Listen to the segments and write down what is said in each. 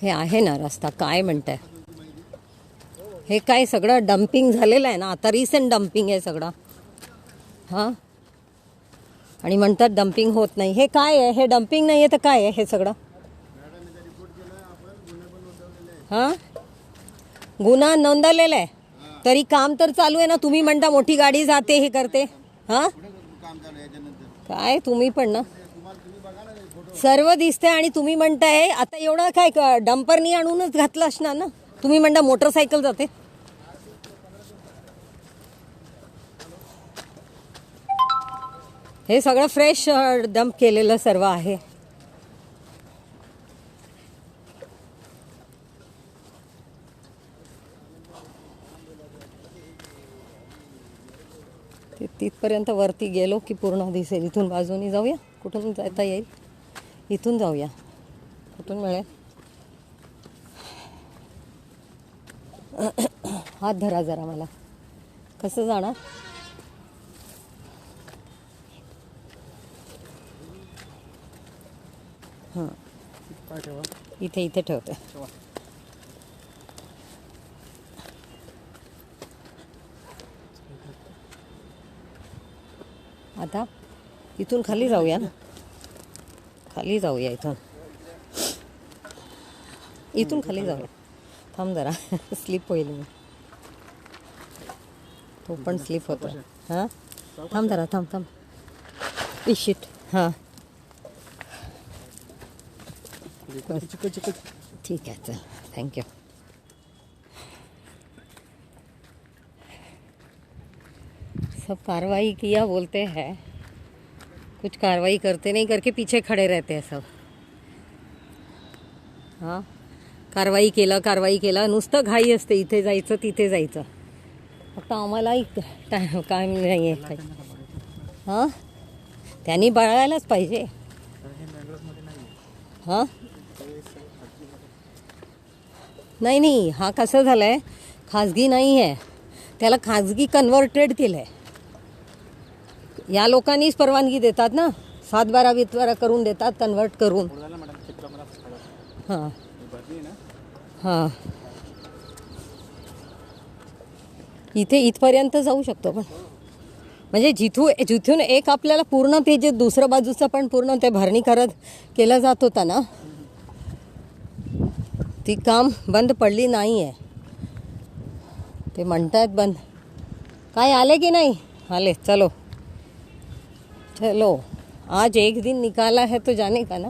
हे आहे ना रस्ता, काय म्हणताय? हे काय सगळं डम्पिंग झालेलं आहे ना आता, रिसेंट डम्पिंग आहे सगळं. हां, आणि म्हणतात डम्पिंग होत नाही. हे काय आहे? हे डम्पिंग नाही आहे तर काय आहे हे सगळं? हां, गुन्हा नोंदवलेला आहे तरी काम तर चालू आहे ना. तुम्ही म्हणता मोठी गाडी जाते हे करते. हां, काय तुम्ही पण ना, सर्व दिसतंय आणि तुम्ही म्हणताय आता एवढं काय डंपरनी आणूनच घातलं असणार ना. तुम्ही म्हणता मोटरसायकल जाते. हे सगळं फ्रेश डंप केलेलं सर्व आहे. तिथपर्यंत वरती गेलो की पूर्ण दिसेल. इथून बाजूनी जाऊया, कुठून जाता येईल? इथून जाऊया, कुठून मिळेल? हात धरा जरा मला. कसं जाणार? हां, इथे इथे ठेवते. आता इथून खाली जाऊया ना, खाली जाऊया. इथून खाली जाऊया. थांब जरा स्लिप होईल मी. तो पण स्लिप होतो. हां, थांब जरा, थांब. इशिट. हां, ठीक आहे, चल, थँक्यू. सब कार्रवाई किया बोलते हैं, कुछ कार्रवाई करते नहीं, करके पीछे खड़े रहते हैं सब. हां, कारवाई केलं नुसतं घाई असते. इथे जायचं तिथे जायचं. फक्त आम्हालाही काय नाही आहे काही. हां, त्यांनी बाळगायलाच पाहिजे. हां, नाही, हा कसं झालं आहे, खाजगी नाही आहे, त्याला खाजगी कन्व्हर्टेड केलं आहे. या लोकांनीच परवानगी देतात ना, 7/12 करून देतात, कन्व्हर्ट करून. हां हां, इथपर्यंत जाऊ शकतो. पण म्हणजे जिथून एक आपल्याला पूर्ण ते जे दुसरं बाजूचं पण पूर्ण ते भरणी केलं जात होता ना, ती काम बंद पडली नाही आहे. ते म्हणतायत बंद. काय आले की नाही आले? चलो, आज एक दिन निकाला है तो जाने का ना.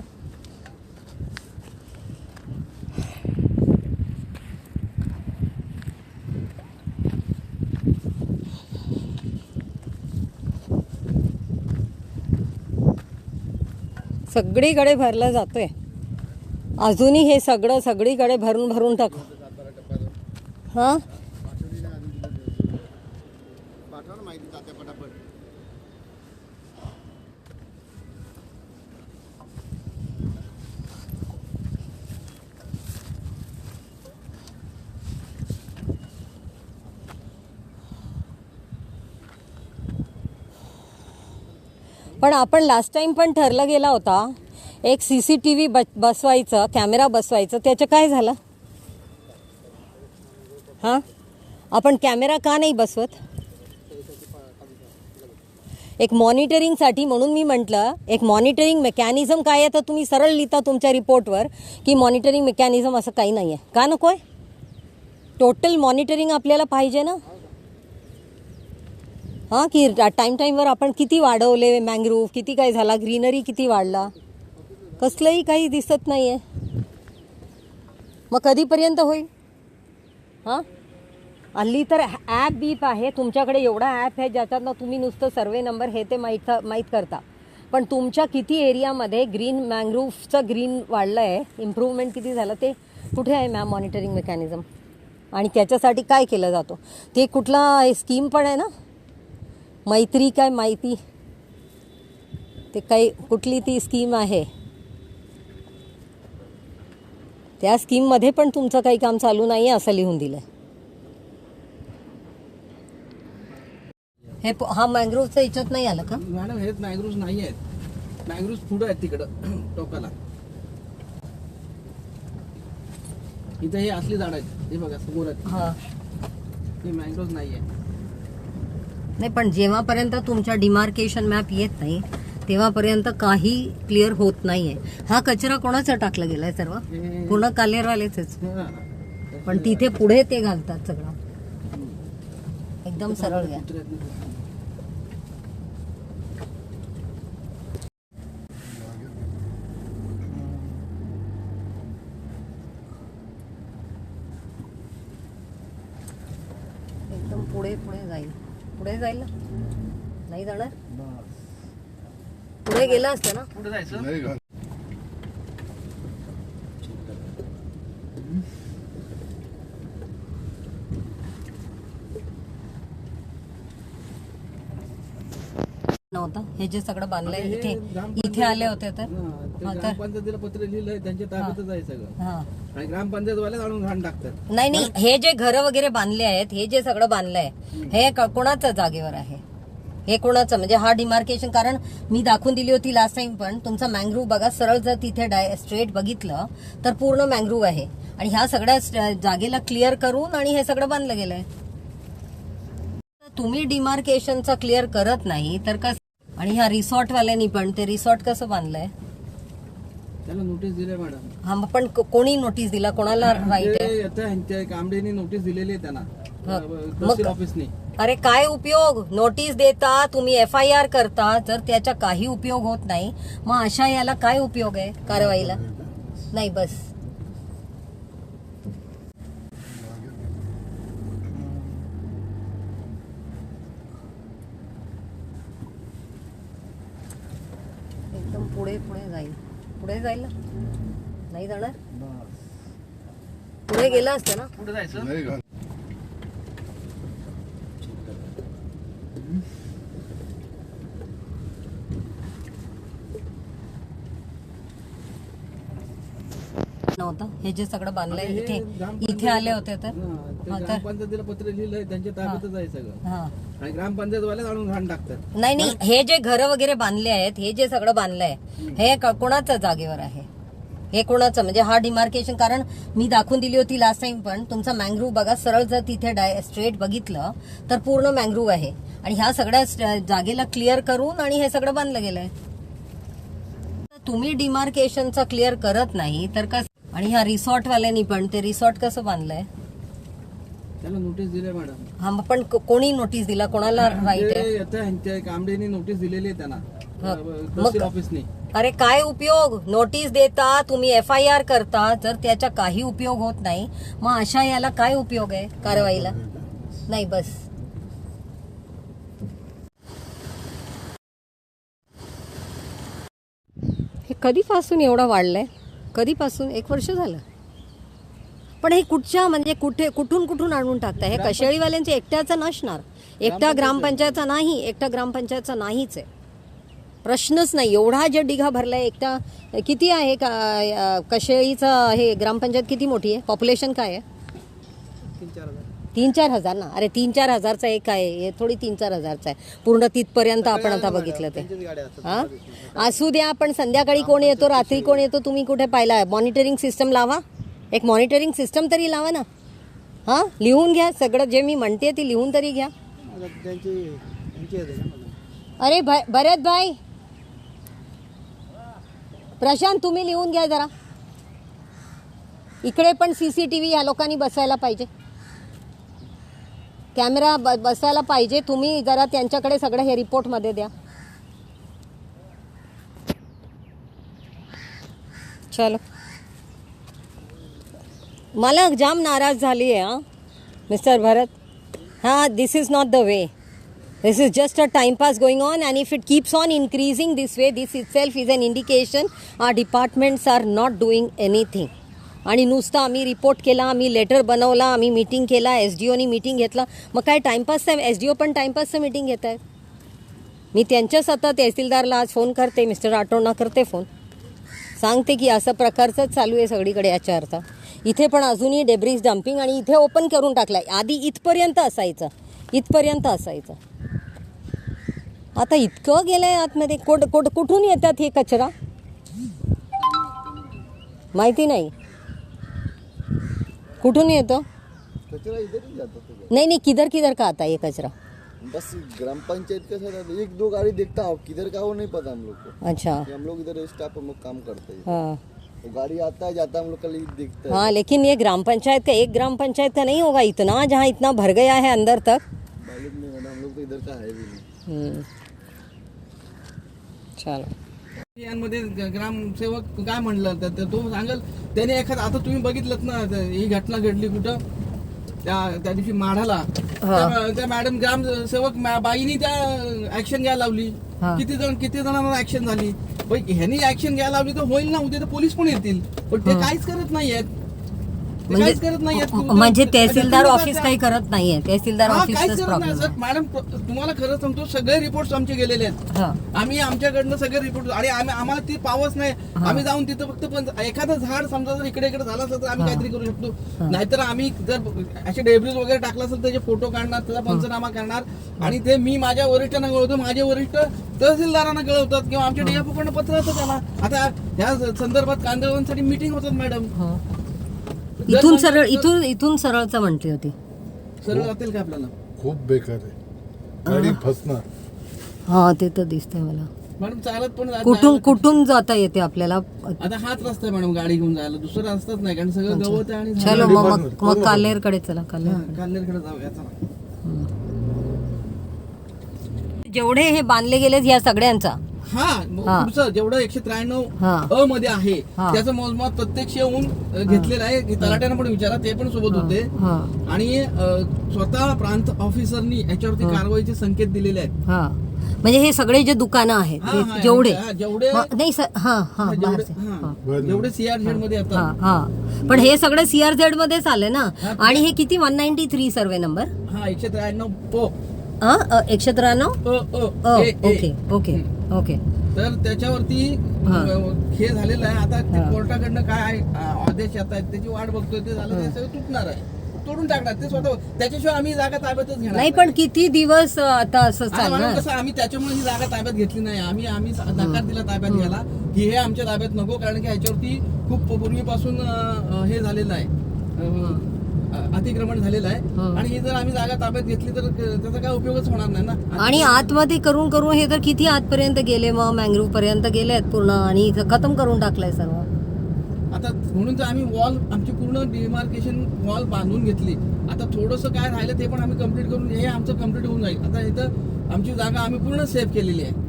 सगळीकडे भरलं जातोय. अजूनही हे सगळीकडे भरून टाकू. हां, पण आपण लास्ट टाइम पण ठरलं गेला होता एक CCTV बसवायचं, कॅमेरा बसवायचं. त्याचं काय झालं? हां, आपण कॅमेरा का नाही बसवत? एक मॉनिटरिंगसाठी. म्हणून मी म्हटलं एक मॉनिटरिंग मेकॅनिझम काय आहे, तर तुम्ही सरळ लिहिता तुमच्या रिपोर्टवर की मॉनिटरिंग मेकॅनिझम असं काही नाही आहे. का नको आहे? टोटल मॉनिटरिंग आपल्याला पाहिजे ना. हां, की टाईमवर आपण किती वाढवले मँग्रोव्ह, किती काय झाला, ग्रीनरी किती वाढला, कसलंही काही दिसत नाही आहे. मग कधीपर्यंत होईल? हां, हल्ली तर ॲप आहे तुमच्याकडे. एवढा ॲप आहे ज्याच्यातनं तुम्ही नुसतं सर्वे नंबर हे ते माहीत करता. पण तुमच्या किती एरियामध्ये मँग्रोव्हचं ग्रीन वाढलं आहे, इम्प्रूव्हमेंट किती झालं, ते कुठे आहे मॉनिटरिंग मेकॅनिझम? आणि त्याच्यासाठी काय केलं जातं? ते कुठला स्कीम पण आहे ना, माहिती ते काही कुठली ती स्कीम आहे, त्या स्कीममध्ये पण तुमचं काही काम चालू नाही आहे असं लिहून दिलं. हे हा मँग्रोव्हचं याच्यात नाही आलं का मॅडम? हे मँग्रोव्ह नाही आहेत. मँग्रोव्ह पुढे आहेत तिकडं टोकाला. इथे हे असली झाड आहेत, हे बघा समोर आहेत, हा हे मँग्रोव्ह नाहीये. नाही, पण जेव्हापर्यंत तुमच्या डिमार्केशन मॅप येत नाही तेव्हापर्यंत काही क्लिअर होत नाहीये. हा कचरा कोणाचा टाकला गेलाय सर्व? हे- पूर्ण कालेरवालेच. हा. पण तिथे पुढे ते घालतात सगळं. एकदम सरळ घ्या. एकदम पुढे पुढे जाईल. पुढे जाईल ना? नाही जाणार? पुढे गेलं असतं ना? कुठे जायचं? नव्हतं. हे जे सगळं बांधलंय हे इथे ग्रामपंचायत- इथे आले होते तर हा, ते हा, तर ग्रामपंचायतीला पत्र लिहिलंय, त्यांच्या ताब्यातच आहे सगळं. हा आणि ग्रामपंचायत वाले आणून घाण टाकतात. नाही नाही, हे जे घर वगैरे बांधले आहेत, हे जे सगळं बांधलंय हे कोणाचं जागेवर आहे? हे कोणाचं? म्हणजे हा डिमार्केशन, कारण मी दाखवून दिली होती लास्ट टाइम पण तुमचा मँग्रोव्ह बघा, सरळ जर तिथे स्ट्रेट बघितलं तर पूर्ण मँग्रोव्ह आहे आणि ह्या सगळ्या जागेला क्लिअर करून आणि हे सगळं बांधलं गेलंय. तुम्ही डिमार्केशनचा क्लिअर करत नाही तर कसं? आणि ह्या रिसॉर्ट वाल्यांनी पण ते रिसॉर्ट कसं बांधलंय? त्याला नोटीस दिले मॅडम. हा, पण कोणी नोटीस दिला? कोणाला राईट आहे? ते कांबळेनी नोटीस दिलेली आहे त्यांना, हा. तहसील ऑफिसनी. अरे काय उपयोग? नोटीस देता तुम्ही, FIR करता, जर त्याचा काही उपयोग होत नाही मग अशा याला काय उपयोग आहे कारवाईला? नाही बस. एकदम पुढे पुढे जाईल. पुढे जाईल ना? नाही जाणार? पुढे गेलं असतं ना? कुठे जायचं? नव्हतं. हे जे सगळं बांधलंय हे इथे ग्रामपंचायत- इथे आले होते तर हा, ते हा, तर ग्रामपंचायतीला पत्र लिहिलंय, त्यांच्या ताब्यातच आहे सगळं. हा आणि ग्रामपंचायत वाले आणून घाण टाकतात. नाही नाही, हे जे घर वगैरे बांधले आहेत, हे जे सगळं बांधलंय हे कोणाचं जागेवर आहे? हे कोणाचं? म्हणजे हा डिमार्केशन, कारण मी दाखवून दिली होती लास्ट टाइम पण तुमचा मँग्रोव्ह बघा, सरळ जर तिथे स्ट्रेट बघितलं तर पूर्ण मँग्रोव्ह आहे आणि ह्या सगळ्या जागेला क्लिअर करून आणि हे सगळं बांधलं गेलंय. तुम्ही डिमार्केशनचा क्लिअर करत नाही तर कसं? आणि ह्या रिसॉर्ट वाल्यांनी पण ते रिसॉर्ट कसं बांधलंय? त्याला नोटीस दिले मॅडम. हा, पण कोणी नोटीस दिला? कोणाला राईट आहे? ते कांबळेनी नोटीस दिलेली आहे त्यांना, हा. तहसील ऑफिसनी. अरे काय उपयोग? नोटीस देता तुम्ही, FIR करता, जर त्याचा काही उपयोग होत नाही मग अशा याला काय उपयोग आहे कारवाईला? नाही बस. हे कधीपासून एवढं वाढलंय? कधीपासून? 1 वर्ष झालं. पण हे कुठच्या, म्हणजे कुठून आणून टाकताय? हे कशेळीवाल्यांचे एकट्याचं नसणार, एकट्या ग्रामपंचायतचा नाही, एकट्या ग्रामपंचायतचा नाहीच आहे. प्रश्नच नाही. एवढा जे डिघा भरलाय एकटा, किती आहे का कशेळीचा? हे ग्रामपंचायत किती मोठी आहे? पॉप्युलेशन काय आहे? 3-4 हजार ना? अरे 3-4 हजारचा एक आहे, हे थोडी 3-4 हजारचा आहे पूर्ण तिथपर्यंत आपण आता बघितलं ते. हा, असू द्या, पण संध्याकाळी कोण येतो, रात्री कोण येतो, तुम्ही कुठे पाहिला? मॉनिटरिंग सिस्टम लावा, एक मॉनिटरिंग सिस्टम तरी लावा ना. हा, लिहून घ्या सगळं जे मी म्हणते ती लिहून तरी घ्या. अरे भरत भाई, प्रशांत, तुम्ही लिहून घ्या जरा. इकडे पण CCTV या लोकांनी बसायला पाहिजे, कॅमेरा बसायला पाहिजे. तुम्ही जरा त्यांच्याकडे सगळं हे रिपोर्ट मध्ये द्या. चलो, मला जाम नाराज झाली आहे हा मिस्टर भरत. हा, this is not the way. This is just a time pass going on, and if it keeps on increasing this way, this itself is an indication our departments are not doing anything. आणि नुसतं आम्ही report केला, आम्ही letter बनवला, आम्ही meeting केला, SDOनी meeting घेतला, मग काय टाइमपासचं? SDO पण टाइमपासचं मीटिंग घेत आहेत. मी त्यांच्याच आता तहसीलदारला आज फोन करते, मिस्टर राठोडना करते फोन, सांगते की असं प्रकारचंच चालू आहे सगळीकडे याचा अर्थ. इथे पण अजूनही डेब्रिज डम्पिंग, आणि इथे ओपन करून टाकलाय. आधी इथपर्यंत असायचं, इथपर्यंत असायचं, आता इतकं गेलंय आतमध्ये. कुठून येतात हे कचरा माहिती नाही. कुठून येतो? कचरा इधर ही जाता था। नहीं नहीं, किधर किधर का आता है ये कचरा? बस ग्राम पंचायत का सर एक दो गाड़ी देखता हो, किधर का वो नहीं पता हम लोग को। अच्छा। हम लोग इधर स्टाफ हम लोग काम करते हैं, हाँ तो गाड़ी आता है जाता है, हम लोग कल देखते हैं। हाँ, लेकिन ये ग्राम पंचायत का, एक ग्राम पंचायत का नहीं होगा इतना, जहाँ इतना भर गया है अंदर तक। मालूम नहीं मैडम, हम लोग तो इधर का है भी नहीं। चलो। यांमध्ये ग्रामसेवक काय म्हणलं तर तो सांगेल त्याने एखादा, आता तुम्ही बघितलं ना ही घटना घडली कुठं, त्या दिवशी माढाला, त्या मॅडम ग्रामसेवक बाईनी त्या ऍक्शन घ्यायला लावली. हा. किती जणांना ऍक्शन झाली. ह्यांनी ऍक्शन घ्यायला लावली तर होईल ना, उद्या तर पोलीस पण येतील, पण ते काहीच करत नाहीयेत. ते काहीच करत नाहीयेत. म्हणजे तहसीलदार ऑफिस काही करत नाहीये, तहसीलदार हा, काहीच ऑफिसच करत नाही प्रॉब्लेम सर. मॅडम तुम्हाला खरं सांगतो, सगळे रिपोर्ट आमचे गेलेले आहेत. आहे. आम्ही आमच्याकडनं सगळे रिपोर्ट, आणि आम्हाला ती पावच नाही. आम्ही जाऊन तिथं फक्त एखादं झाड समजा जर इकडे इकडे झालं असेल तर आम्ही काहीतरी करू शकतो. नाहीतर आम्ही जर असे डेब्रिज वगैरे टाकला असेल त्याचे फोटो काढणार, त्याचा पंचनामा करणार, आणि ते मी माझ्या वरिष्ठांना कळवतो, माझे वरिष्ठ तहसीलदारांना कळवतात किंवा आमच्या डीएफओकडनं पत्र येतं त्याला. आता ह्या संदर्भात कांदळवनसाठी मीटिंग होतात मॅडम. इथून सरळचं म्हटली होती. सरळ जातील का आपल्याला? खूप बेकार आहे, गाडी फसणार. हा, ते तर दिसतंय मला. मॅडम चालत पण कुठून जाता येते आपल्याला? आता हाच रस्ता आहे मॅडम गाडी घेऊन जायला, दुसरा रस्ताच नाही, कारण सगळं गवत आहे. आणि चलो मग कालेरकडे चला. कान्हेरकडे जाऊया चला. जेवढे हे बांधले गेले या सगळ्यांचा, हा, पुढचं जेवढं 193 अ मध्ये आहे त्याचं मोजमाप प्रत्यक्ष येऊन घेतलेलं आहे. तलाट्यानं पण विचारा, ते पण सोबत होते. आणि स्वतः प्रांत ऑफिसरनी याच्यावरती कारवाईचे संकेत दिलेले आहेत. म्हणजे हे सगळे जे दुकानं आहेत जेवढे नाही जेवढे सीआरझेड मध्ये येतात, पण हे सगळे सीआरझेड मध्येच आले ना. आणि हे किती 193 सर्वे नंबर? हा, 193 पो 193. Okay okay okay. तर त्याच्यावरती हे झालेलं आहे. आता कोर्टाकडनं काय आदेश येत आहेत त्याची वाट बघतोय. ते झालं ते सगळं तुटणार आहे, तोडून टाकणार ते स्वतः. त्याच्याशिवाय आम्ही जागा ताब्यातच घेणार नाही. पण किती दिवस आता असं चालणार? कसं आम्ही त्याच्यामुळे ही जागा ताब्यात घेतली नाही. आम्ही नकार दिला ताब्यात घ्यायला, की हे आमच्या ताब्यात नको, कारण की ह्याच्यावरती खूप पूर्वीपासून हे झालेलं आहे, अतिक्रमण झालेलं आहे. आणि ही जर आम्ही जागा ताब्यात घेतली तर त्याचा काय उपयोगच होणार नाही ना. आणि आतमध्ये करून करून हे तर किती आतपर्यंत गेले, मग मँग्रोव्ह पर्यंत गेलेत पूर्ण, आणि खतम करून टाकलंय सर्व. आता म्हणून तर आम्ही वॉल, आमची पूर्ण डिमार्केशन वॉल बांधून घेतली. आता थोडंसं काय राहिलं ते पण आम्ही कम्प्लीट करून, हे आमचं कम्प्लीट होऊन जाईल. आता इथं आमची जागा आम्ही पूर्ण सेव्ह केलेली आहे.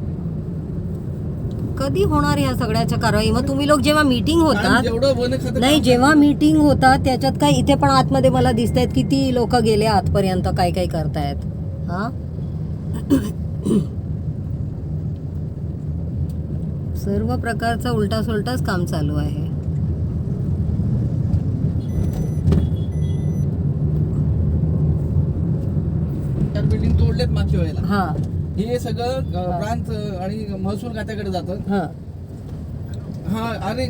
कधी होणार ह्या सगळ्याच्या कारवाई? मग तुम्ही लोक जेव्हा मीटिंग होतात, जेवढं वन खातं नाही जेव्हा मीटिंग होतात त्याच्यात काय, इथे पण आतमध्ये मला दिसत आहेत किती लोक गेले आतपर्यंत, काय काय करतायत. हा, सर्व प्रकारचा उलटा सुलटाच काम चालू आहे. बिल्डिंग तोडलेत मागच्या वेळेला. हा, हे सगळं प्रांत आणि महसूल खात्याकडे जातं. हा. हा, अरे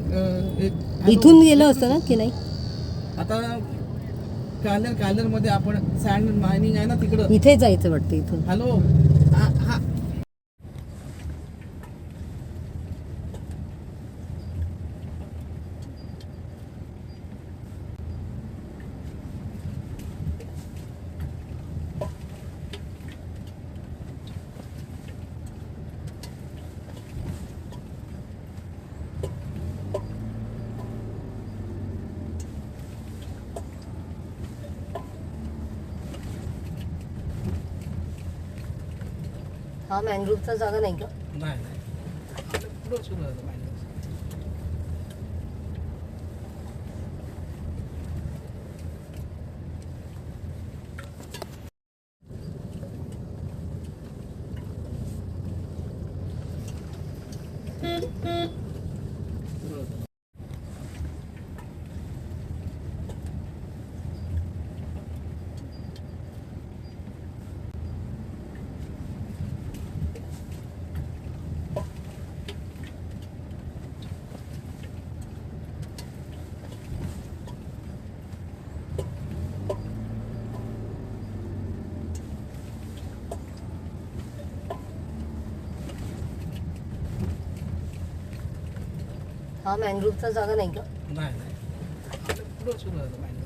इथून गेलं असतं ना की नाही? आता कालेर मध्ये आपण सँड मायनिंग आहे ना तिकडं, इथे जायचं वाटतं इथून. हॅलो. हा, हा मँग्रोव्हचा जागा नाही का? नाही पुढं सुरू आहे mining. हा मँग्रोव्हचा जागा नाही का? नाही पुढं सुरू आहे mining.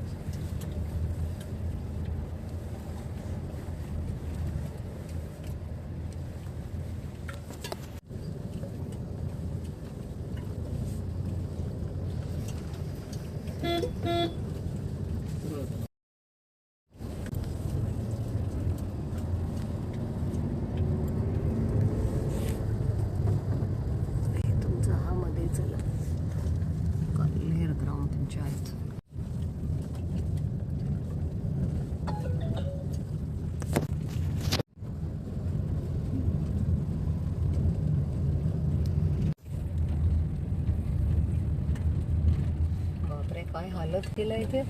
काय हालत केलं इथे.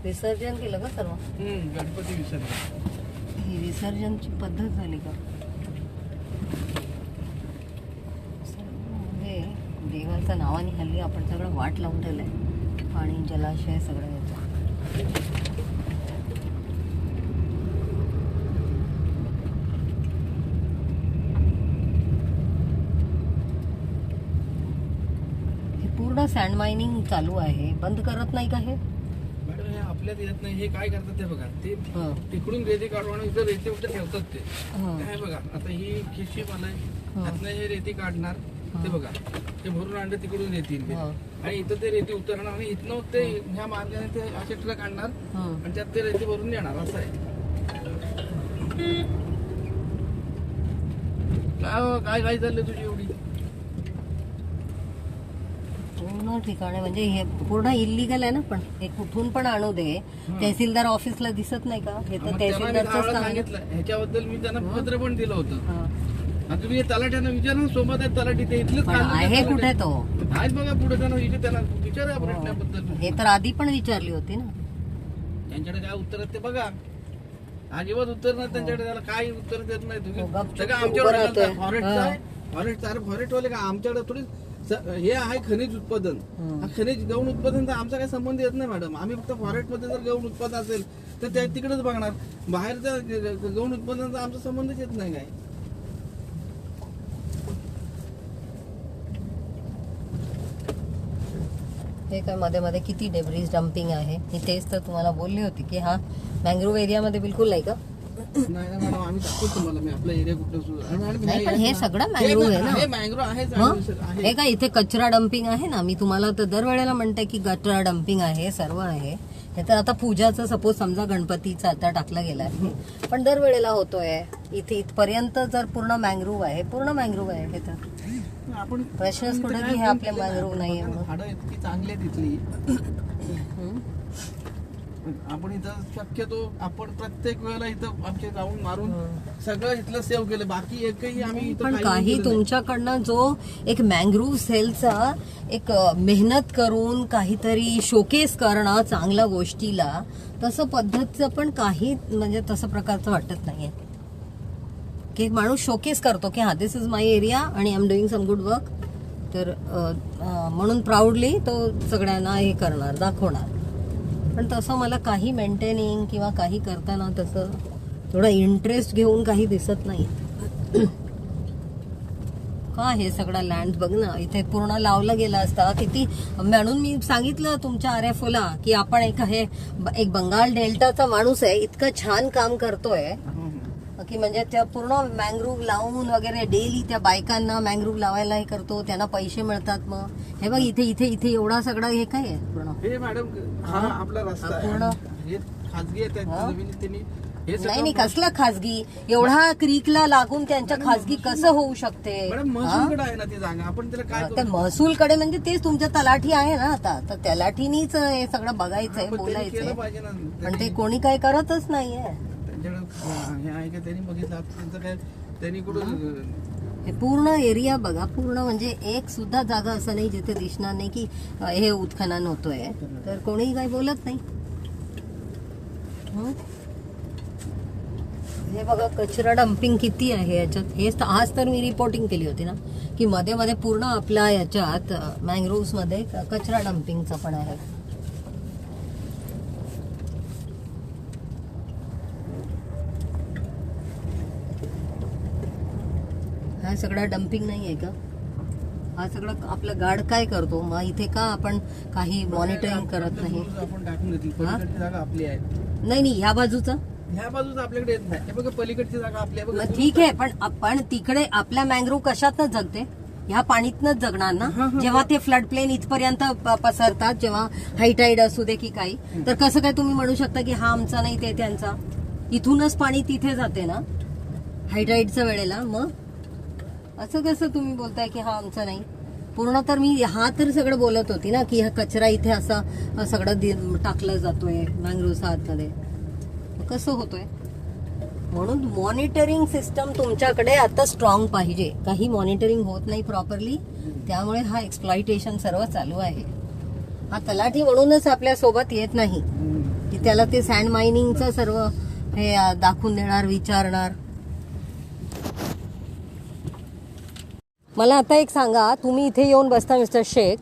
विसर्जन केलं का सर्व. गणपती विसर्जन. ही विसर्जनची पद्धत झाली का. म्हणजे देवाच्या नावाने हल्ली आपण सगळं वाट लावून ठेवलंय. पाणी जलाशय सगळं याचं. हे पूर्ण सँड मायनिंग चालू आहे. बंद करत नाही का हे. मॅडम हे आपल्यात येत नाही. हे काय करतात ते बघा. ते हं. तिकडून रेती काढून इथं रेती फक्त ठेवतात ते. हं. काय बघा आता ही खिशी मला हं. त्यातनं हे रेती काढणार. ते बघा ते भरून आणलं तिकडून रेती हं. आणि इथं ते रेती उतरणार आणि इथनं ते ह्या मार्गाने ते असे ट्रक आणणार हं. आणि त्यात ते रेती भरून येणार. असं आहे. काय काय चाललंय तुझी एवढी. पूर्ण ठिकाणी म्हणजे हे पूर्ण इलिगल आहे ना. पण हे कुठून पण आणू दे. तहसीलदार ऑफिसला दिसत नाही का. हे तर मग त्यांना मी तहसीलदारच गावाला काम आहे. सांगितलं ह्याच्याबद्दल मी त्यांना पत्र पण दिलं होतं. हं. आता तुम्ही तलाट्यांना विचारा. सोबत आहे तलाठी ते इथलंच पण काढलं आहे तलाठी. कुठे तो. आहेत बघा पुढे त्यांना त्यांना विचारा प्रश्नाबद्दल. हे तर आधी पण विचारली होती ना. त्यांच्याकडे काय उत्तर आहेत ते बघा. अजिबात उत्तर नाही त्यांच्याकडे. त्याला काय उत्तर देत नाही तुम्ही. हो, गपचूप सगळं उभं आमच्याकडे राहतोय. फॉरेस्ट आहे. फॉरेस्ट वाले का आमच्याकडे थोडी हे आहे खनिज उत्पादन. हा खनिज गौण उत्पादनचा आमचा काही संबंध येत नाही मॅडम. आम्ही फक्त फॉरेस्ट मध्ये जर गौण उत्पादन असेल तर त्या तिकडेच बघणार. बाहेरच्या गौण उत्पादनाचा आमचा संबंधच येत नाही काय. हे काय मध्ये मध्ये किती डेब्रिज डम्पिंग आहे. मी तेच तर तुम्हाला बोलली होती की हा मँग्रोव्ह एरियामध्ये बिलकुल नाही का. नाही ना मॅडम आम्ही दाखवतो तुम्हाला. मी आपला एरिया कुठं. नाही पण हे सगळं मँग्रोव्ह आहे हे ना. मँग्रोव्ह आहे. हं? हे काय इथे कचरा डम्पिंग आहे ना. मी तुम्हाला तर दरवेळेला म्हणते की कचरा डम्पिंग आहे सर्व आहे. हे तर आता पूजाचं सपोज समजा गणपतीचा आता टाकला गेलाय पण दरवेळेला होतोय. इथे इथपर्यंत जर पूर्ण मँग्रोव्ह आहे. पूर्ण मँग्रोव्ह आहे हे तर. आपण प्रश्नच कुठे की हे आपले मँग्रोव्ह नाहीये म्हणून. झाडं इतकी चांगली आहे तिथली. हं? आपण इथं शक्यतो आपण प्रत्येक वेळेला इथं आमचे जाऊन मारून सगळं इथलं सेव्ह केलं. बाकी एकही आम्ही इथं पण काही काही केलं नाही. तुमच्याकडनं जो एक मँग्रोव्ह सेलचा एक मेहनत करून काहीतरी शोकेस करणं चांगल्या गोष्टीला तसं पद्धतीचं पण काही म्हणजे तसं प्रकारचं वाटत नाहीये की एक माणूस शोकेस करतो की हा दिस इज माय एरिया आणि I am doing some good work. तर म्हणून प्राऊडली तो सगळ्यांना हे करणार दाखवणार. पण तसं मला काही मेंटेनिंग किंवा काही करताना तसं थोडा इंटरेस्ट घेऊन काही दिसत नाही. का हे सगळं लँड बघ ना. इथे पूर्ण लावलं गेलं असता किती. म्हणून मी सांगितलं तुमच्या RFOला की आपण एक बंगाल डेल्टाचा माणूस आहे. इतकं छान काम करतोय की म्हणजे त्या पूर्ण मँग्रोव्ह लावून वगैरे डेली त्या बायकांना मँग्रोव्ह लावायला हे करतो. त्यांना पैसे मिळतात. मग हे बघ इथे इथे इथे एवढा सगळं हे काय आहे पूर्ण. हे मॅडम हा आपला रस्ता आहे. पूर्ण हे खाजगी आहे त्या जमिनीत त्यांनी हे नाही नाही कसलं खाजगी. एवढा क्रीकला लागून त्यांच्या खाजगी कसं होऊ शकते. मॅडम महसूलकडे आहे ना ती जागा. आपण त्याला काय त्या महसूलकडे म्हणजे तेच तुमच्या तलाठी आहे ना आता. तर तलाठीनीच हे सगळं बघायचंय बोलायचंय. केलं पाहिजे ना. पण ते कोणी काय करतच नाहीये. त्यांच्याकडे हे आहे का त्यांनी बघितलं. त्यांचं काय त्यांनी कुठं हे पूर्ण एरिया बघा. पूर्ण म्हणजे एक सुद्धा जागा असं नाही जिथे दिसणार नाही की हे उत्खनन होतोय. तर कोणीही काही बोलत नाही. हं? हे बघा कचरा डम्पिंग किती आहे याच्यात. आज तर मी रिपोर्टिंग केली होती ना की मध्ये मध्ये पूर्ण आपल्या याच्यात मँग्रोव्ह मध्ये कचरा डम्पिंगचं पण आहे. हा सगळा डम्पिंग नाही आहे का. हा सगळं आपलं गार्ड काय करतो. मग इथे का आपण काही मॉनिटरिंग करत नाही. आपण टाकून देतील. पलीकडची जागा आपली आहे. नाही नाही ह्या बाजूचा ह्या बाजूचा आपल्याकडे येत नाही. हे बघा पलीकडची जागा आपली आहे. बघा मग ठीक आहे पण आपण तिकडे आपल्या मँग्रोव्ह कशातच जगते. ह्या पाणीतनच जगणार ना. जेव्हा ते फ्लड प्लेन इथपर्यंत पसरतात जेव्हा हाय टाईड असू दे की काही. तर कसं काय तुम्ही म्हणू शकता की हा आमचा नाही ते त्यांचा. इथूनच पाणी तिथे जाते ना हाय टाईडच्या वेळेला. मग असं कसं तुम्ही बोलताय की हा आमचा नाही. पूर्ण तर मी हा तर सगळं बोलत होती ना की हा कचरा इथे असा सगळं टाकला जातोय मँग्रोव्हच्या आतमध्ये. कसं होतोय. म्हणून मॉनिटरिंग सिस्टम तुमच्याकडे आता स्ट्रॉंग पाहिजे. काही मॉनिटरिंग होत नाही प्रॉपरली. त्यामुळे हा एक्सप्लॉइटेशन सर्व चालू आहे. हा तलाठी म्हणूनच आपल्या सोबत येत नाही की त्याला ते सँड मायनिंगचं सर्व हे दाखवून देणार, विचारणार. मला आता एक सांगा, तुम्ही इथे येऊन बसता मिस्टर शेख,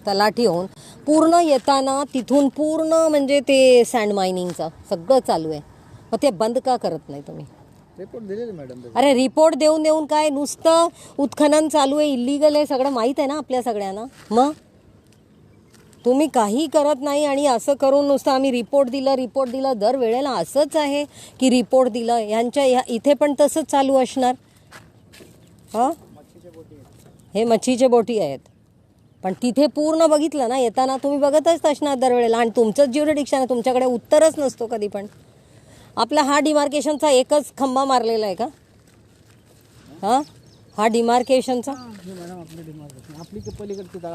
तलाठी होऊन, पूर्ण येताना तिथून पूर्ण म्हणजे ते सँड मायनिंगचं सगळं चालू आहे, मग ते बंद का करत नाही तुम्ही? रिपोर्ट दिलेले मॅडम. अरे रिपोर्ट देऊन देऊन काय, नुसतं उत्खनन चालू आहे, इल्लीगल आहे, सगळं माहीत आहे ना आपल्या सगळ्यांना. मग तुम्ही काही करत नाही आणि असं करून नुसतं आम्ही रिपोर्ट दिलं. दर वेळेला असंच आहे की रिपोर्ट दिलं. यांच्या इथे पण तसंच चालू असणार. हां, हे मच्छीचे बोटी आहेत, पण तिथे पूर्ण बघितलं ना येताना, तुम्ही बघतच असणार दरवेळेला. आणि तुमचंच ज्युरिडिक्शन आहे, तुमच्याकडे उत्तरच नसतो कधी पण. आपला हा डिमार्केशनचा एकच खंबा मारलेला आहे का? हां, हा डिमार्केशनचा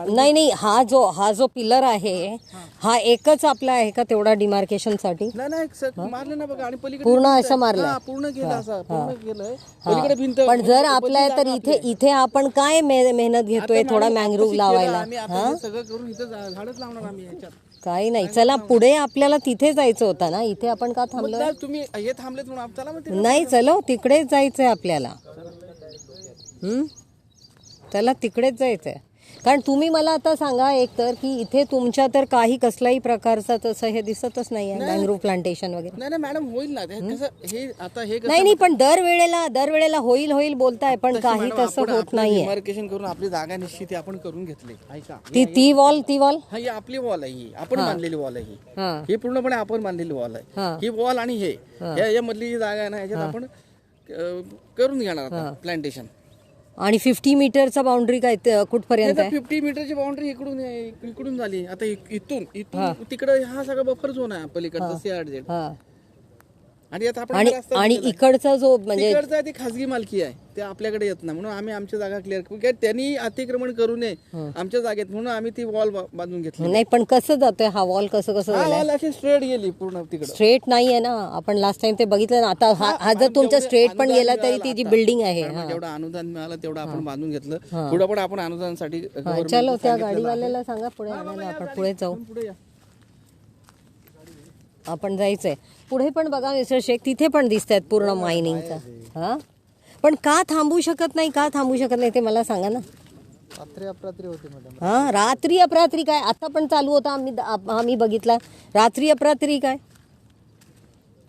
नाही, हा जो पिलर आहे हा एकच आपला आहे का तेवढा डिमार्केशनसाठी? मारलं ना बघा, आणि पलीकडे पूर्ण असं मारलं, पूर्ण केलं, असं पूर्ण केलंय पलीकडे भिंत. पण जर आपलं आहे तर इथे आपण काय मेहनत घेतोय थोडा मँग्रोव्ह लावायला? आम्ही आता सगळं करून इथं झाडच लावणार आम्ही याच्यात. काही नाही, चला पुढे आपल्याला तिथे जायचं होतं ना, इथे आपण का थांबलो? तुम्ही हे थांबलेत म्हणून चला मग नाही, चलो तिकडेच जायचंय आपल्याला. चला तिकडेच जायचंय. कारण तुम्ही मला आता सांगा एक तर की इथे तुमच्या तर काही कसलाही प्रकारचा तसं हे दिसतच नाहीये मँग्रोव्ह प्लांटेशन वगैरे. नाही मॅडम, होईल ना ते. कसं हे आता हे नाही, पण दरवेळेला होईल बोलताय, पण काही तसं होत नाहीये. डिमार्केशन करून आपली जागा निश्चित आपण करून घेतली. ऐका, ती वॉल हा ही आपली वॉल आहे, ही आपण बांधलेली वॉल आहे, हा ही पूर्णपणे आपण बांधलेली वॉल आहे. ही वॉल आणि हे या मधली जी जागा आहे ना, याच्यात आपण करून घेणार आता प्लांटेशन. आणि 50 मीटरचा बाउंड्री काय कुठपर्यंत आहे? 50 मीटरची बाउंड्री इकडून झाली. आता इथून तिकडे हा सगळा बफर झोन आहे पलीकडचा CRZ. आणि आता आपण आणि इकडचा जो म्हणजे तिकडचा ती खासगी मालकी आहे, ते आपल्याकडे येत नाही, म्हणून आम्ही आमची जागा क्लिअर, त्यांनी अतिक्रमण करू नये आमच्या जागेत, म्हणून आम्ही ती वॉल बांधून घेतली. नाही, पण कसं जातोय हा वॉल? कसं वॉल अशी स्ट्रेट गेली पूर्ण तिकडे. स्ट्रेट नाहीये ना, आपण लास्ट टाइम ते बघितलं ना. आता हा जर तुमच्या स्ट्रेट पण गेला तरी ती जी बिल्डिंग आहे, जेवढं अनुदान मिळालं तेवढं आपण बांधून घेतलं. पुढे पण आपण अनुदानासाठी चलो त्या गाडीवाल्याला सांगा पुढे आणायला, आपण पुढे जाऊ. आपण जायचंय पुढे. पण बघा मिस्टर शेख, तिथे पण दिसत आहेत पूर्ण मायनिंगचा. हा, पण का थांबू शकत नाही ते मला सांगा ना. रात्री अपरात्री होते मॅडम. हा, रात्री अपरात्री काय, आता पण चालू होता, आम्ही बघितला. रात्री अपरात्री काय,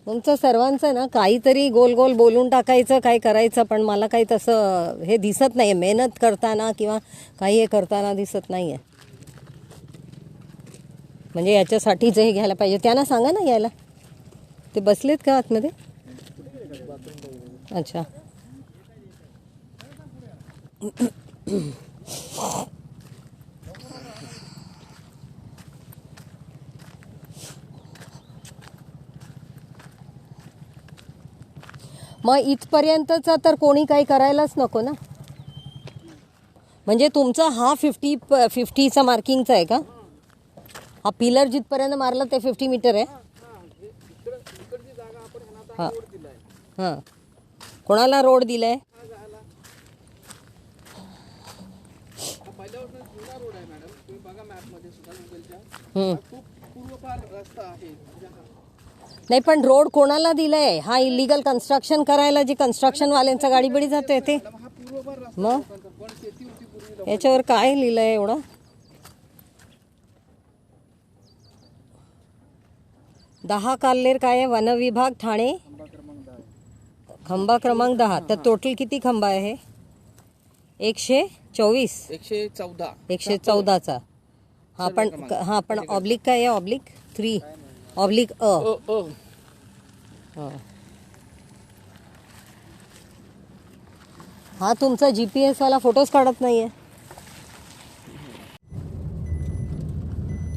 तुमचं सर्वांचं ना काहीतरी गोल गोल बोलून टाकायचं, काय करायचं, पण मला काही तसं हे दिसत नाहीये. मेहनत करताना किंवा काही हे करताना दिसत नाहीये. म्हणजे याच्यासाठी जे हे घ्यायला पाहिजे त्यांना सांगा ना यायला. ते बसलेत का आतमध्ये? अच्छा, मग इथपर्यंतचा तर कोणी काही करायलाच नको ना. म्हणजे तुमचा हा 50चा मार्किंगचा आहे का? हा पिलर जिथपर्यंत मारलं ते 50 मीटर आहे. हां हां, कोणाला रोड दिलाय? नाही, पण रोड कोणाला दिलाय? हा इलिगल कन्स्ट्रक्शन करायला जी कन्स्ट्रक्शन वाल्यांचा गाडी बिडी जाते ते. मग याच्यावर काय लिहिलंय एवढं? दहा काल्लेर काय आहे? वनविभाग ठाणे, खंबा क्रमांक 10. तर टोटल किती खंबा आहे? 124 114चा. हा पण ऑब्लिक काय आहे? ऑब्लिक 3 ऑब्लिक हा तुमचा GPS वाला फोटोज काढत नाहीये.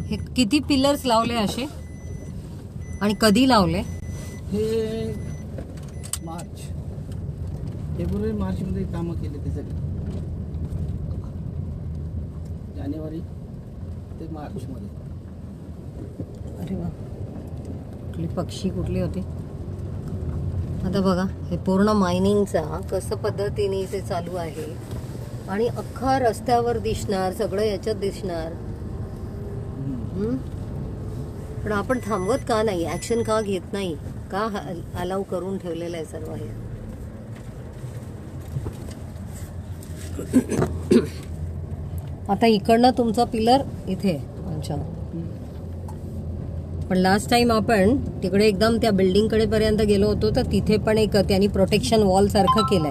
हे किती पिलर्स लावले असे आणि कधी लावले? हे फेब्रुवारी मार्च मध्ये कामं केले ते सगळे. जानेवारी ते मार्च मध्ये. अरे वा, कुठली पक्षी कुठली होती? आता बघा हे पूर्ण मायनिंगचा कसं पद्धतीने ते चालू आहे आणि अख्खा रस्त्यावर दिसणार, सगळं याच्यात दिसणार. पण आपण थांबवत का नाही, ऍक्शन का घेत नाही, का अलाव करून ठेवलेलं आहे सर्व हे? आता इकडनं तुमचा पिलर इथे अच्छा, पण लास्ट टाइम आपण तिकडे एकदम त्या बिल्डिंग कडे पर्यंत गेलो होतो तर तिथे पण एक त्यांनी प्रोटेक्शन वॉल सारखं केलंय.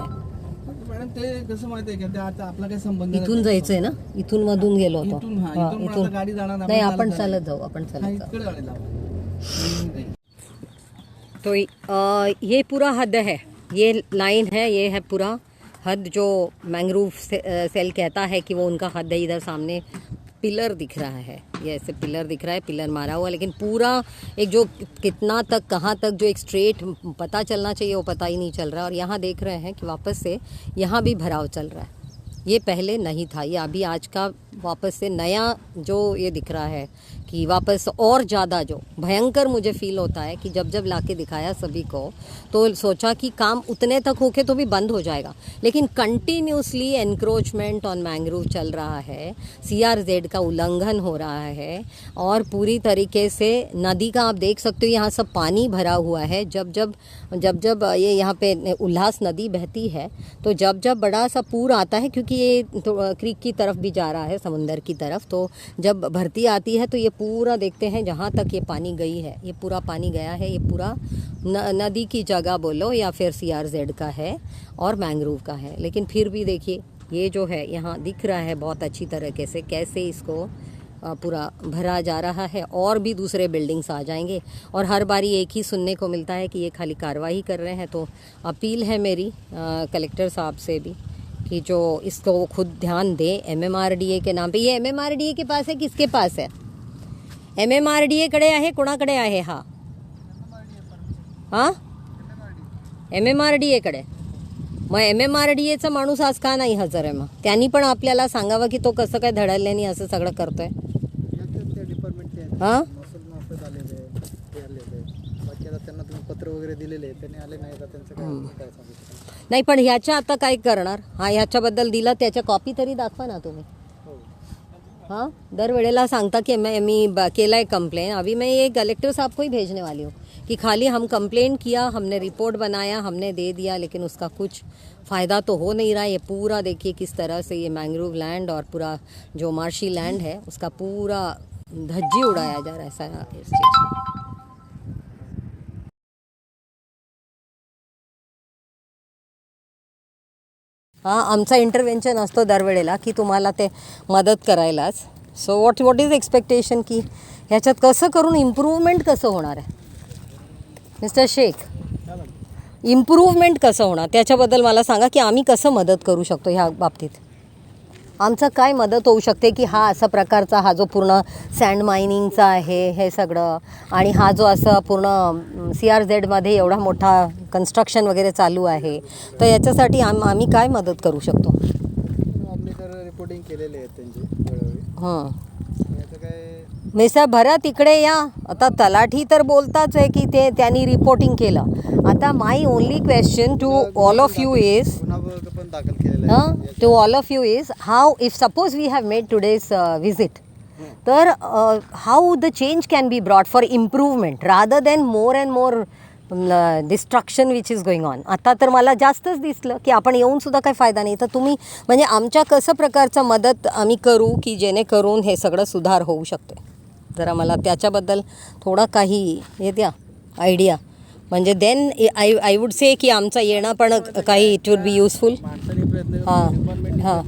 मॅडम ते कसं माहितीये का, ते आता आपला काही संबंध नाही. इथून जायचंय ना, इथून मधून गेलो होतो. इथून, हा, हा, इथून पण इथून आता गाडी जाणार नाही, आपण चालत चालत जाऊ, आपण हा, चालत जाऊ. इकडे गाडी लावा. तो ये पूरा हद है, ये लाइन है, ये है पूरा हद जो मैंग्रोव सेल कहता है कि वो उनका हद है. इधर सामने पिलर दिख रहा है, ये ऐसे पिलर दिख रहा है, पिलर मारा हुआ, लेकिन पूरा एक जो कितना तक कहाँ तक जो एक स्ट्रेट पता चलना चाहिए वो पता ही नहीं चल रहा है. और यहाँ देख रहे हैं कि वापस से यहाँ भी भराव चल रहा है. ये पहले नहीं था, ये अभी आज का वापस से नया जो ये दिख रहा है कि वापस और ज़्यादा जो भयंकर मुझे फील होता है कि जब जब लाके दिखाया सभी को तो सोचा कि काम उतने तक होके तो भी बंद हो जाएगा, लेकिन कंटिन्यूसली एनक्रोचमेंट ऑन मैंग्रोव चल रहा है, CRZ का उल्लंघन हो रहा है और पूरी तरीके से नदी का आप देख सकते हो यहाँ सब पानी भरा हुआ है. जब जब ये यहाँ पे उल्लास नदी बहती है तो जब जब बड़ा सा पूर आता है, क्योंकि ये तो क्रीक की तरफ भी जा रहा है, समुंदर की तरफ, तो जब भरती आती है तो ये पूरा देखते हैं जहाँ तक ये पानी गई है, ये पूरा पानी गया है, ये पूरा नदी की जगह बोलो या फिर CRZ का है और मैंग्रोव का है. लेकिन फिर भी देखिए ये जो है यहाँ दिख रहा है बहुत अच्छी तरीके से कैसे इसको पूरा भरा जा रहा है. और भी दूसरे बिल्डिंग्स आ जाएंगे और हर बारी एक ही सुनने को मिलता है कि ये खाली कार्रवाई कर रहे हैं. तो अपील है मेरी कलेक्टर साहब से भी कि जो इसको खुद ध्यान दें. MMRDA के नाम पे, ये MMRDA के पास है, किसके पास है? MMRDA कडे आहे, कोणाकडे आहे हा? हां, MMRDA कडे. मग MMRDAचा माणूस आज का नाही हजर आहे? मग त्यांनी पण आपल्याला सांगावं की तो कसं काय धडल्याने असं सगळं करतोय. हां, पत्र वगैरे दिलेले त्यांनी आले नाही, त्यांचं काय सांगू. नाही पण ह्याच्या आता काय करणार? हा, ह्याच्याबद्दल दिला त्याच्या कॉपी तरी दाखवा ना तुम्ही. हाँ, दर वेळेला सांगता कि मी केला है कंप्लेन. अभी मैं ये कलेक्टर साहब को ही भेजने वाली हूँ कि खाली हम कंप्लेन किया, हमने रिपोर्ट बनाया, हमने दे दिया, लेकिन उसका कुछ फ़ायदा तो हो नहीं रहा. ये पूरा देखिए किस तरह से ये मैंग्रोव लैंड और पूरा जो मार्शी लैंड है उसका पूरा धज्जी उड़ाया जा रहा है सारा इस चीज़ का. हां, आमचा इंटरव्हेन्शन असतो दरवेळेला की तुम्हाला ते मदत करायलाच. सो व्हॉट इज एक्सपेक्टेशन की ह्याच्यात कसं करून इम्प्रूव्हमेंट कसं होणार आहे मिस्टर शेख? इम्प्रूव्हमेंट कसं होणार त्याच्याबद्दल मला सांगा की आम्ही कसं मदत करू शकतो ह्या बाबतीत. आमचं काय मदत होऊ शकते की हा असा प्रकारचा हा जो पूर्ण सँड मायनिंगचा आहे हे सगळं, आणि हा जो असं पूर्ण CRZमध्ये एवढा मोठा कन्स्ट्रक्शन वगैरे चालू आहे, तर याच्यासाठी आम्ही काय मदत करू शकतो? आम्ही तर रिपोर्टिंग केलेले आहे त्यांची. हां, याचं काय मेसा भरा तिकडे या. आता तलाठी तर बोलताच आहे की त्यांनी रिपोर्टिंग केलं. आता my only question to all of you is, गुन्हा पण दाखल केलेला आहे. To all of you is, how if suppose we have made today's visit, तर how the change can be brought for improvement rather than more and more destruction which is going on. आता तर मला जास्तच दिसलं की आपण येऊनसुद्धा काही फायदा नाही. तर तुम्ही म्हणजे आमच्या कसं प्रकारचं मदत आम्ही करू की जेणेकरून हे सगळं सुधार होऊ शकते? जरा मला त्याच्याबद्दल थोडा काही हे द्या आयडिया. म्हणजे देन आय वुड से की आमचा येणं पण काही इट वुड बी युजफुल. हां हां,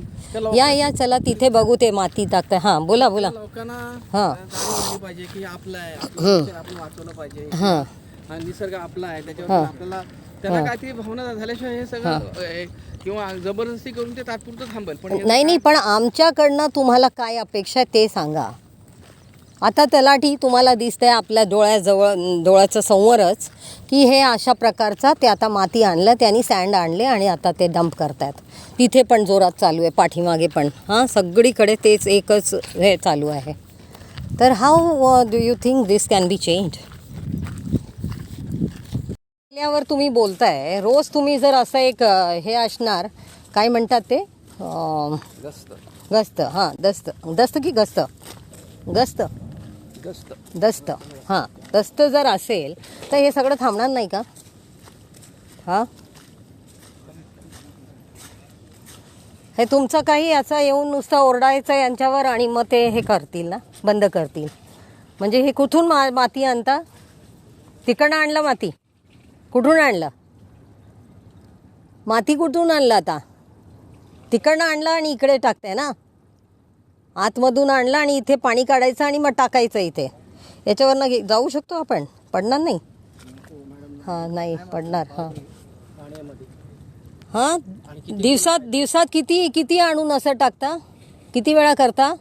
या चला तिथे बघू ते माती टाकतं. हां, बोला लोकांना हां जाणीव झाली पाहिजे की आपलं आहे, आपण वाचवलं पाहिजे. हां हा निसर्ग आपला आहे, त्याच्यावर आपल्याला त्याला काहीतरी भावना झाल्याशिवाय हे सगळं किंवा जबरदस्ती करून ते तात्पुरतं थांबेल. पण नाही, पण आमच्याकडनं तुम्हाला काय अपेक्षा आहे ते सांगा. आता तलाठी तुम्हाला दिसतंय आपल्या डोळ्याच्या समोरच की हे अशा प्रकारचा ते आता माती आणलं, त्यांनी सँड आणले आणि आता ते डंप करतायत. तिथे पण जोरात चालू आहे, पाठीमागे पण. हां, सगळीकडे तेच एकच हे चालू आहे. तर how do you think this can be change? आपल्यावर तुम्ही बोलताय रोज, तुम्ही जर असं एक हे असणार, काय म्हणतात ते, गस्त. हां, दस्त की गस्त दस्त. हां, दस्त जर असेल तर हे सगळं थांबणार नाही का? हां, हे तुमचं काही याचा येऊन नुसतं ओरडायचं यांच्यावर आणि मग ते हे करतील ना, बंद करतील. म्हणजे हे कुठून माती आणता? तिकडनं आणलं माती? कुठून आणलं माती? कुठून आणलं आता? तिकडनं आणलं आणि इकडे टाकताय ना? आतमधून आणलं आणि इथे पाणी काढायचं आणि मग टाकायचं इथे. याच्यावरनं जाऊ शकतो आपण? पडणार नाही? हां, नाही पडणार. हां हां, दिवसात किती आणून असं टाकता? किती वेळा करता?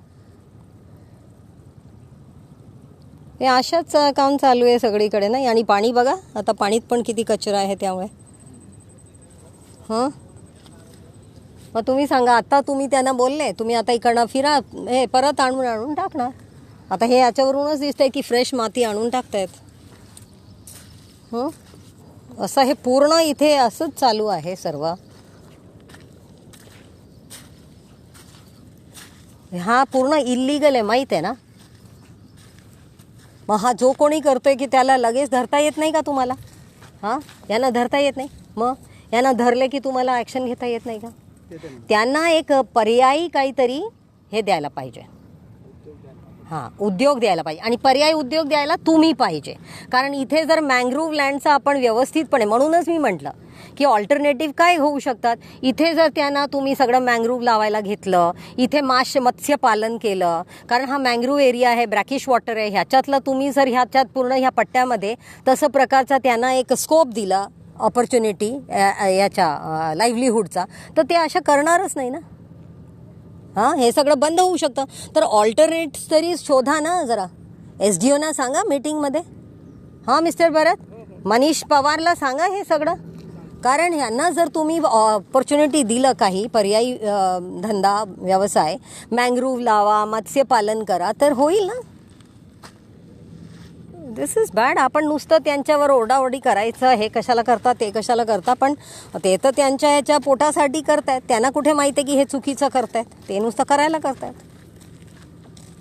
हे अशाच काम चालू आहे सगळीकडे नाही. आणि पाणी बघा आता, पाणीत पण किती कचरा आहे त्यामुळे. हां, मग तुम्ही सांगा, आता तुम्ही त्यांना बोलले, तुम्ही आता इकडनं फिरा, हे परत आणून टाकणार. आता हे याच्यावरूनच दिसतंय की फ्रेश माती आणून टाकतायत. असं हे पूर्ण इथे असंच चालू आहे सर्व. हा पूर्ण इल्लीगल आहे, माहीत आहे ना? मग हा जो कोणी करतोय की त्याला लगेच धरता येत नाही का तुम्हाला? हां, यांना धरता येत नाही? मग यांना धरले की तुम्हाला ॲक्शन घेता येत नाही का? त्यांना एक पर्यायी काहीतरी हे द्यायला पाहिजे. हां, उद्योग द्यायला पाहिजे. आणि पर्यायी उद्योग द्यायला तुम्ही पाहिजे. कारण इथे जर मँग्रोव्ह लँडचा आपण व्यवस्थितपणे, म्हणूनच मी म्हटलं की ऑल्टरनेटिव्ह काय होऊ शकतात. इथे जर त्यांना तुम्ही सगळं मँग्रोव्ह लावायला घेतलं, इथे मत्स्यपालन केलं, कारण हा मँग्रोव्ह एरिया आहे, ब्रॅकिश वॉटर आहे, ह्याच्यातलं तुम्ही जर ह्याच्यात पूर्ण ह्या पट्ट्यामध्ये तसं प्रकारचा त्यांना एक स्कोप दिला, ऑपॉर्च्युनिटी याच्या लाईव्हलीहूडचा, तर ते अशा करणारच नाही ना. हां, हे सगळं बंद होऊ शकतं. तर ऑल्टरनेट्स तरी शोधा ना जरा. SDOना सांगा मीटिंगमध्ये. हां मिस्टर भरत, मनीष पवारला सांगा हे सगळं. कारण ह्यांना जर तुम्ही ऑपॉर्च्युनिटी दिलं, काही पर्यायी धंदा व्यवसाय, मँग्रोव्ह लावा, मत्स्यपालन करा, तर होईल ना. दिस इज बॅड. आपण नुसतं त्यांच्यावर ओरडाओरडी करायचं, हे कशाला करता, ते कशाला करता, पण ते तर त्यांच्या ह्याच्या पोटासाठी करतायत. त्यांना कुठे माहिती आहे की हे चुकीचं करतायत? ते नुसतं करायला करतायत.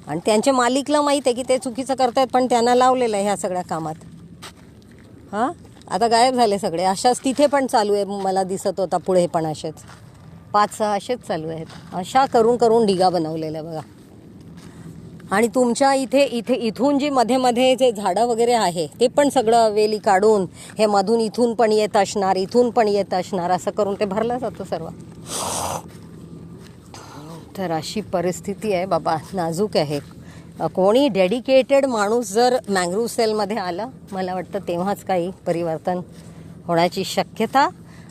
आणि त्यांच्या मालिकला माहीत आहे की ते चुकीचं करतायत, पण त्यांना लावलेलं आहे ह्या सगळ्या कामात. हां, आता गायब झाले सगळे. अशाच तिथे पण चालू आहे, मला दिसत होता पुढे पण असेच 5-6 असेच चालू आहेत. अशा करून ढिगा बनवलेला बघा. आणि तुमच्या इथून जी मध्ये जे झाडं वगैरे आहे ते पण सगळं वेली काढून हे मधून इथून पण येत असणार, इथून पण येत असणार, असं करून ते भरलं जातं सर्व. तर अशी परिस्थिती आहे बाबा, नाजूक आहे. कोणी डेडिकेटेड माणूस जर मँग्रोव्ह सेलमध्ये आला, मला वाटतं तेव्हाच काही परिवर्तन होण्याची शक्यता.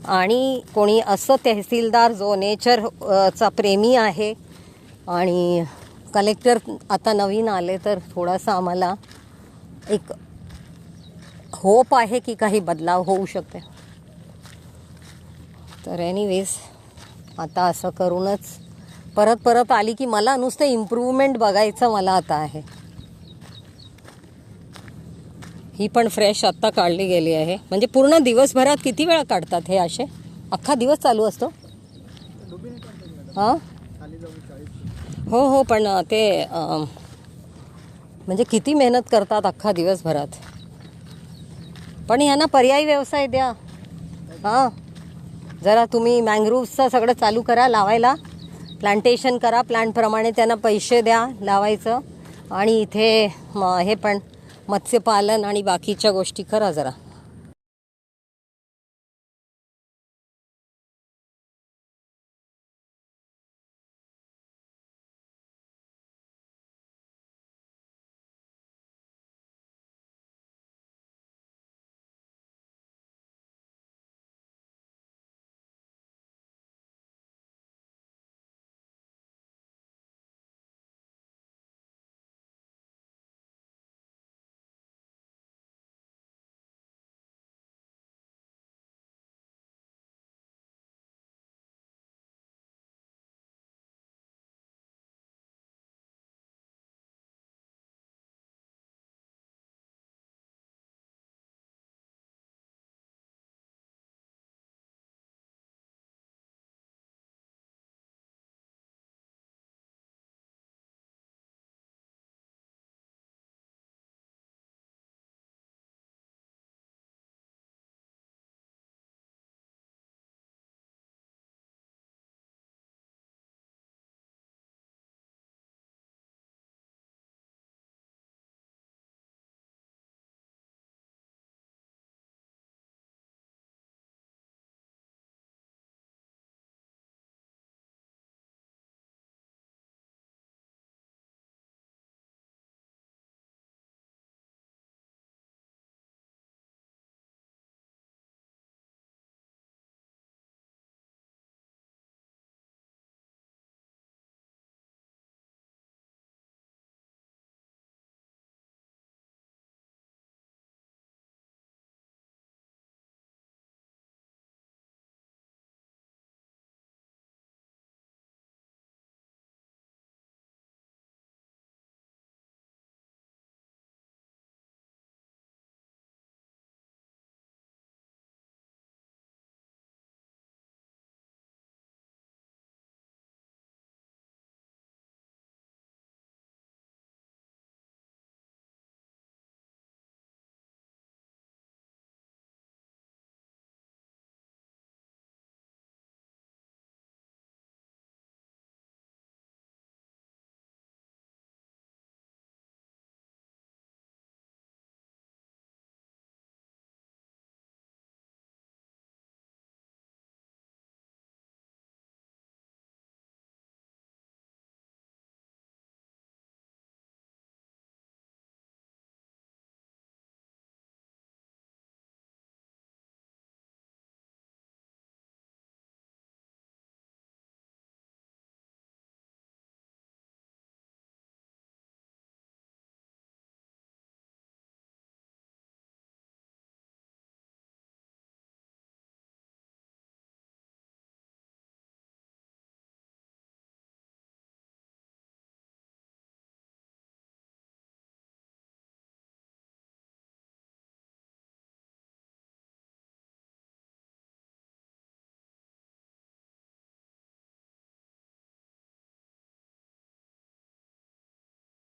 आणि कोणी असं तहसीलदार जो नेचरचा प्रेमी आहे, आणि कलेक्टर आता नवीन आले, तर थोडासा आम्हाला एक होप आहे की काही बदलाव होऊ शकते. तर एनिवेज, आता असं करूनच परत आली की मला नुसतं इम्प्रूव्हमेंट बघायचं मला आता आहे. ही पण फ्रेश आत्ता काढली गेली आहे. म्हणजे पूर्ण दिवसभरात किती वेळा काढतात हे असे? अख्खा दिवस चालू असतो? हां, हो, पण ते म्हणजे किती मेहनत करतात अख्खा दिवसभरात. पण यांना पर्यायी व्यवसाय द्या. हां, जरा तुम्ही मँग्रोव्हचं सगळं चालू करा लावायला, प्लांटेशन करा, प्लांटप्रमाणे त्यांना पैसे द्या लावायचं. आणि इथे हे पण मत्स्यपालन आणि बाकीच्या गोष्टी करा जरा.